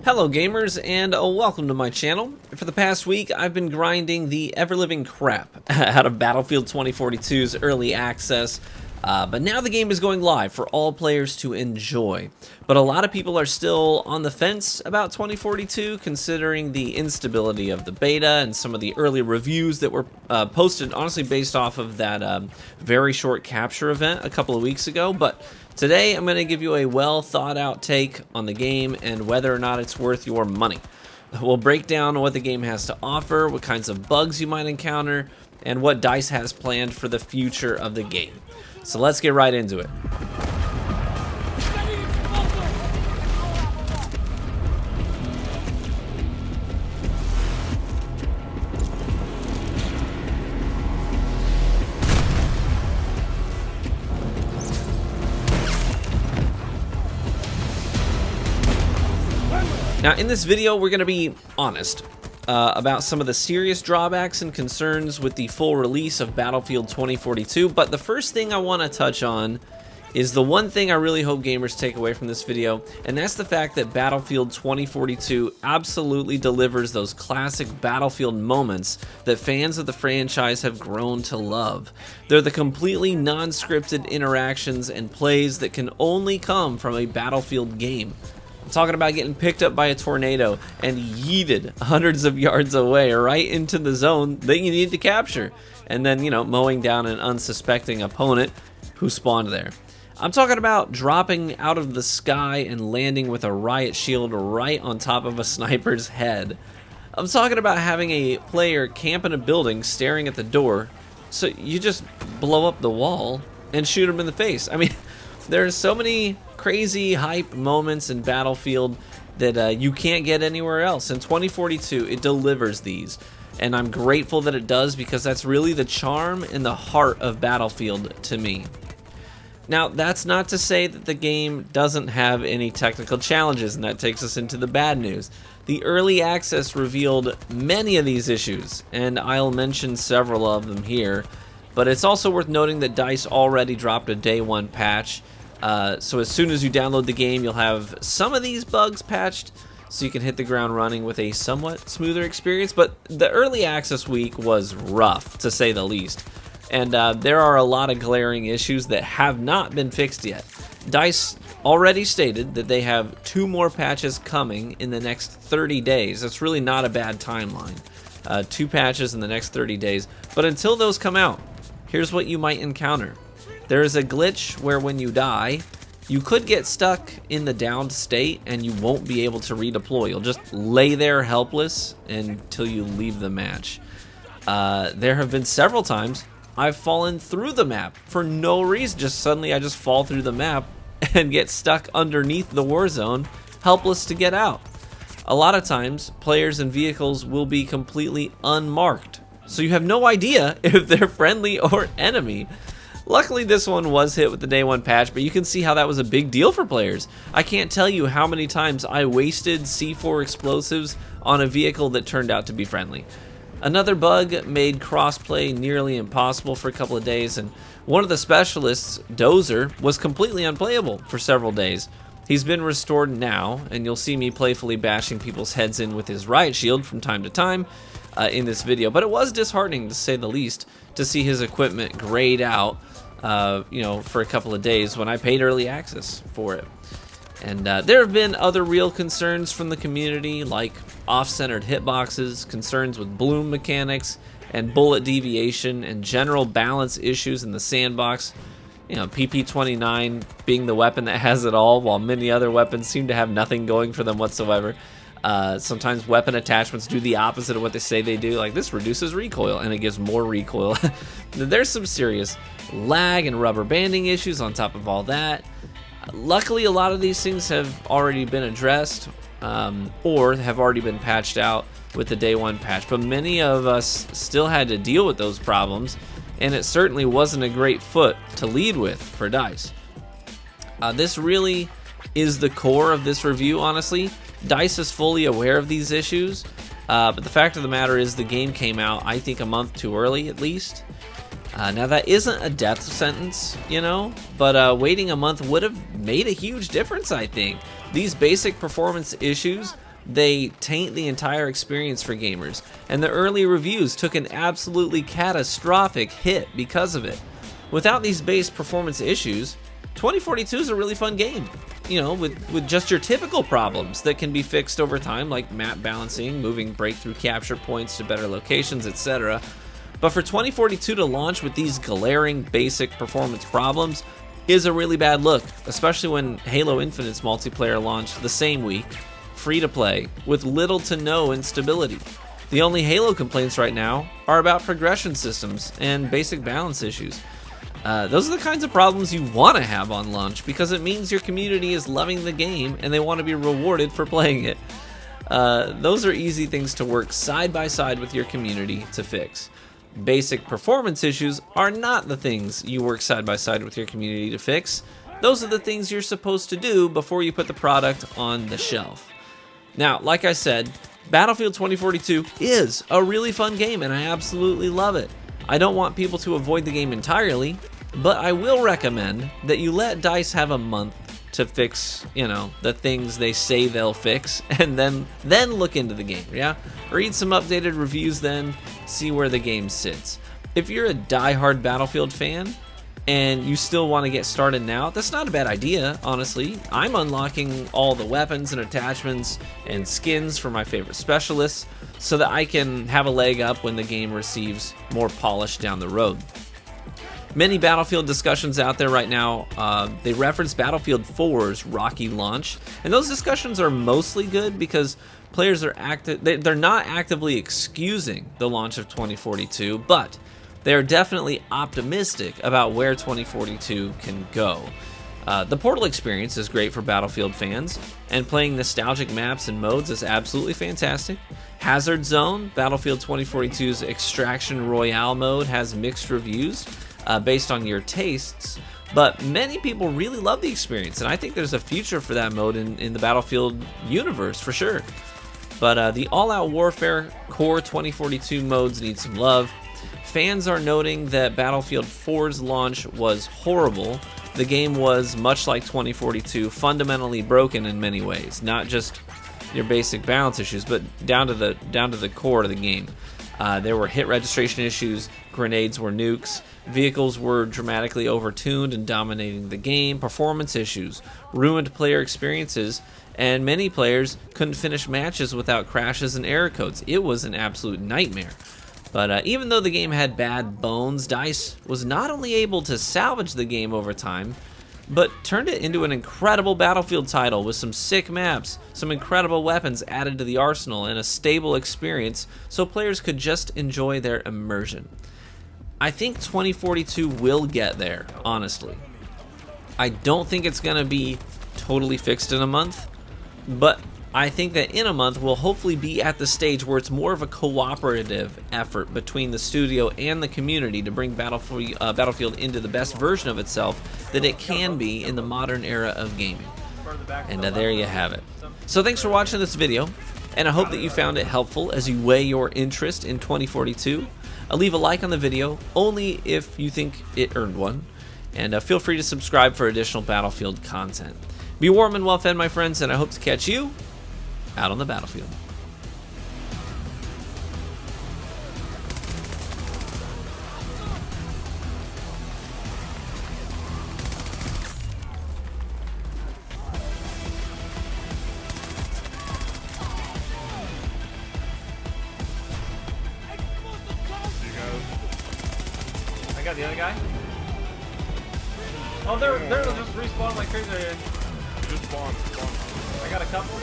Hello gamers, and welcome to my channel. For the past week, I've been grinding the ever-living crap out of Battlefield 2042's early access, but now the game is going live for all players to enjoy. But a lot of people are still on the fence about 2042, considering the instability of the beta and some of the early reviews that were posted, honestly based off of that very short capture event a couple of weeks ago. But today, I'm going to give you a well-thought-out take on the game and whether or not it's worth your money. We'll break down what the game has to offer, what kinds of bugs you might encounter, and what DICE has planned for the future of the game. So let's get right into it. Now, in this video, we're going to be honest about some of the serious drawbacks and concerns with the full release of Battlefield 2042, but the first thing I want to touch on is the one thing I really hope gamers take away from this video, and that's the fact that Battlefield 2042 absolutely delivers those classic Battlefield moments that fans of the franchise have grown to love. They're the completely non-scripted interactions and plays that can only come from a Battlefield game. I'm talking about getting picked up by a tornado and yeeted hundreds of yards away right into the zone that you need to capture, and then, mowing down an unsuspecting opponent who spawned there. I'm talking about dropping out of the sky and landing with a riot shield right on top of a sniper's head. I'm talking about having a player camp in a building staring at the door, so you just blow up the wall and shoot him in the face. I mean, there are so many crazy hype moments in Battlefield that you can't get anywhere else. In 2042, it delivers these, and I'm grateful that it does, because that's really the charm and the heart of Battlefield to me. Now, that's not to say that the game doesn't have any technical challenges, and that takes us into the bad news. The early access revealed many of these issues, and I'll mention several of them here, but it's also worth noting that DICE already dropped a day one patch. So as soon as you download the game, you'll have some of these bugs patched, so you can hit the ground running with a somewhat smoother experience. But the early access week was rough, to say the least, and there are a lot of glaring issues that have not been fixed yet. DICE already stated that they have 2 more patches coming in the next 30 days. That's really not a bad timeline. 2 patches in the next 30 days. But until those come out, here's what you might encounter. There is a glitch where when you die, you could get stuck in the downed state and you won't be able to redeploy. You'll just lay there helpless until you leave the match. There have been several times I've fallen through the map for no reason. Just suddenly I just fall through the map and get stuck underneath the war zone, helpless to get out. A lot of times, players and vehicles will be completely unmarked, so you have no idea if they're friendly or enemy. Luckily, this one was hit with the day one patch, but you can see how that was a big deal for players. I can't tell you how many times I wasted C4 explosives on a vehicle that turned out to be friendly. Another bug made crossplay nearly impossible for a couple of days, and one of the specialists, Dozer, was completely unplayable for several days. He's been restored now, and you'll see me playfully bashing people's heads in with his riot shield from time to time in this video, but it was disheartening, to say the least, to see his equipment grayed out for a couple of days when I paid early access for it. And there have been other real concerns from the community, like off-centered hitboxes, concerns with bloom mechanics, and bullet deviation, and general balance issues in the sandbox. PP-29 being the weapon that has it all, while many other weapons seem to have nothing going for them whatsoever. Sometimes weapon attachments do the opposite of what they say they do, like this reduces recoil and it gives more recoil. There's some serious lag and rubber banding issues on top of all that. Luckily, a lot of these things have already been addressed or have already been patched out with the day one patch, but many of us still had to deal with those problems, and it certainly wasn't a great foot to lead with for DICE. This really is the core of this review, honestly. DICE is fully aware of these issues, but the fact of the matter is the game came out, I think, a month too early at least. Now that isn't a death sentence, but waiting a month would have made a huge difference, I think. These basic performance issues they taint the entire experience for gamers, and the early reviews took an absolutely catastrophic hit because of it. Without these base performance issues, 2042 is a really fun game, you know, with just your typical problems that can be fixed over time, like map balancing, moving breakthrough capture points to better locations, etc. But for 2042 to launch with these glaring basic performance problems is a really bad look, especially when Halo Infinite's multiplayer launched the same week, free to play, with little to no instability. The only Halo complaints right now are about progression systems and basic balance issues. Those are the kinds of problems you want to have on launch, because it means your community is loving the game and they want to be rewarded for playing it. Those are easy things to work side by side with your community to fix. Basic performance issues are not the things you work side by side with your community to fix. Those are the things you're supposed to do before you put the product on the shelf. Now, like I said, Battlefield 2042 is a really fun game and I absolutely love it. I don't want people to avoid the game entirely, but I will recommend that you let DICE have a month to fix, you know, the things they say they'll fix, and then look into the game, yeah? Read some updated reviews then, see where the game sits. If you're a die-hard Battlefield fan, and you still want to get started now, that's not a bad idea, honestly. I'm unlocking all the weapons and attachments and skins for my favorite specialists so that I can have a leg up when the game receives more polish down the road. Many Battlefield discussions out there right now, they reference Battlefield 4's rocky launch, and those discussions are mostly good because players are they're not actively excusing the launch of 2042, but they are definitely optimistic about where 2042 can go. The Portal experience is great for Battlefield fans, and playing nostalgic maps and modes is absolutely fantastic. Hazard Zone, Battlefield 2042's Extraction Royale mode, has mixed reviews based on your tastes, but many people really love the experience, and I think there's a future for that mode in the Battlefield universe for sure. But the All-Out Warfare Core 2042 modes need some love. Fans are noting that Battlefield 4's launch was horrible. The game was, much like 2042, fundamentally broken in many ways, not just your basic balance issues, but down to the core of the game. There were hit registration issues, grenades were nukes, vehicles were dramatically overtuned and dominating the game, performance issues, ruined player experiences, and many players couldn't finish matches without crashes and error codes. It was an absolute nightmare. But even though the game had bad bones, DICE was not only able to salvage the game over time, but turned it into an incredible Battlefield title with some sick maps, some incredible weapons added to the arsenal, and a stable experience so players could just enjoy their immersion. I think 2042 will get there, honestly. I don't think it's going to be totally fixed in a month, but I think that in a month we'll hopefully be at the stage where it's more of a cooperative effort between the studio and the community to bring Battlefield into the best version of itself that it can be in the modern era of gaming. And there you have it. So thanks for watching this video, and I hope that you found it helpful as you weigh your interest in 2042. Leave a like on the video, only if you think it earned one, and feel free to subscribe for additional Battlefield content. Be warm and well fed, my friends, and I hope to catch you out on the battlefield. I got the other guy. Oh, they're just respawning like crazy. Just spawn. I got a couple.